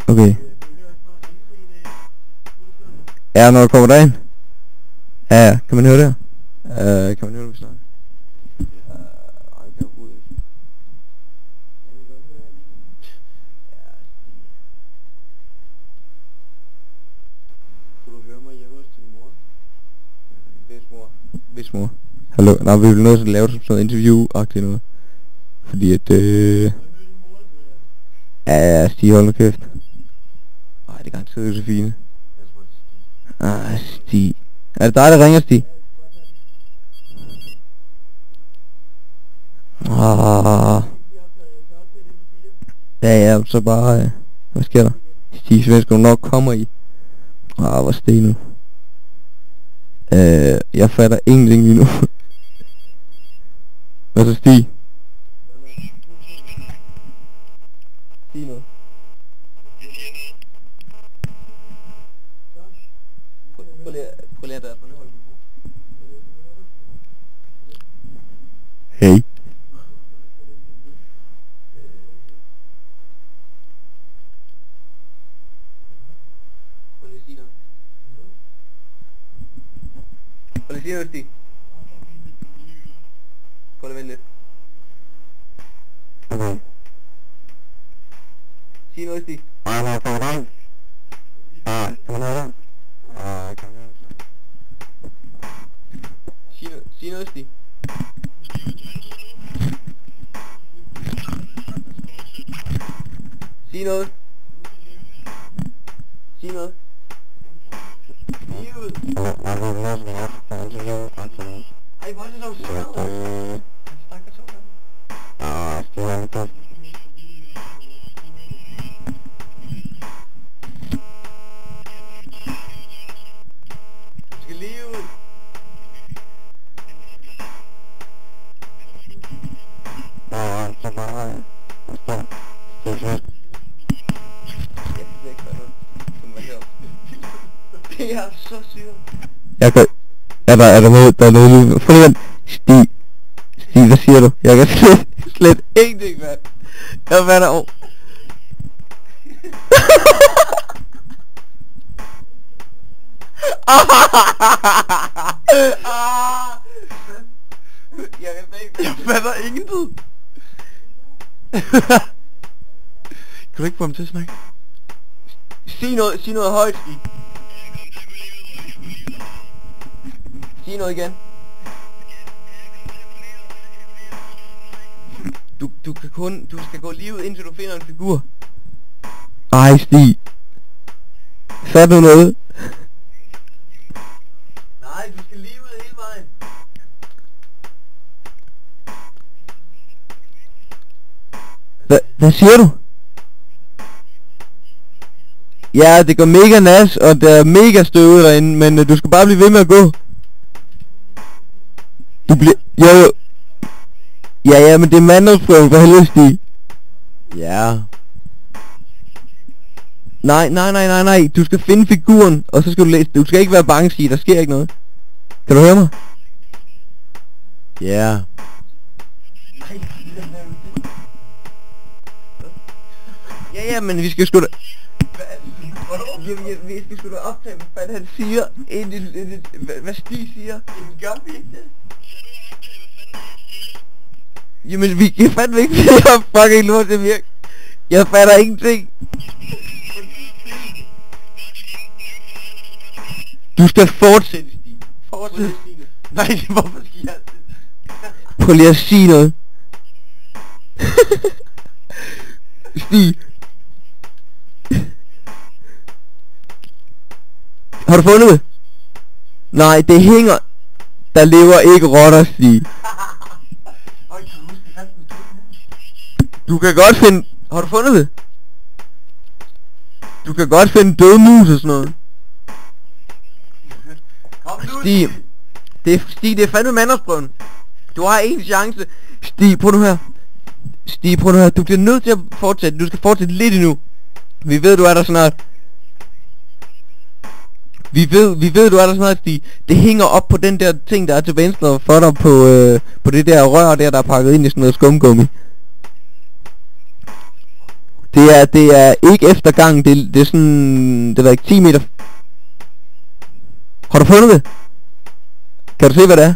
Okay. Ja, når du kommer derind. Ja, kan man høre det? Kan man høre det, vi snakker? Hvis mor. Hallo, nej, vi vil nødt til at lave sådan noget interview-agtigt noget. Fordi at, ja, Stig, hold nu kæft. Ej, det er garanteret Josefine. Stig. Er det dig, der ringer, Stig? Ja, så bare, hvad sker der? Stig Svensk, du nok kommer i. Hvor stenet. Jeg fatter ingenting lige nu. Hvad så, Stig? Sig noget. Prøv lige at der. Hey. Prøv lige at sige noget. Prøv lige at sige noget, Stig. Prøv lige at vente lidt. Okay. Sig noget, Stig. Sig noget, Stig. Sig noget. Sig noget. Sig ud. Ej, hvor er det så sødt. Han snakker så godt. Du skal lige ud. Så bare... Det er så syret. Jeg kan... Er der noget lige... Prøv lige Stig, hvad siger du? Jeg kan slet ingenting, mand. Jeg fatter over. Jeg fatter ingenting. Kan du ikke få ham til at snakke? Sig noget højt, Stig. Sig noget igen. Du skal gå lige ud, indtil du finder en figur. Ej, Stig. Sagde du noget? Nej, du skal lige ud hele vejen. Hvad siger du? Ja, det går mega nas, og der er mega støvet derinde, men du skal bare blive ved med at gå. Du bliver... Jo. Ja, men det er mandelsprøven for helvede, Stig. Ja. Nej. Du skal finde figuren, og så skal du læse. Du skal ikke være bange, Stig. Der sker ikke noget. Kan du høre mig? Ja. Ja, men vi skal sgu da... Vi skal sgu da optage, hvad fanden han siger. Hvad Stig siger. Gør vi ikke det? Jamen, vi kan fandme ikke se, at fucking lort det virker. Jeg fatter ingenting. Du skal fortsætte, Stig. Fortsætte. Nej, hvorfor skal jeg... Prøv lige at sige noget. Stig. Har du fundet det? Nej, det hænger. Der lever ikke rotter, Stig. Du kan godt finde... Har du fundet det? Du kan godt finde døde mus og sådan noget. Stig. Det er fandme mandelsprøven. Du har en chance. Stig, prøv nu her. Du bliver nødt til at fortsætte. Du skal fortsætte lidt endnu. Vi ved, du er der snart. Vi ved, du er der snart, Stig. Det hænger op på den der ting, der er til venstre for dig på det der rør der er pakket ind i sådan noget skumgummi. Det er ikke efter gangen, det er sådan, det var ikke 10 meter. Har du fundet det? Kan du se hvad det er?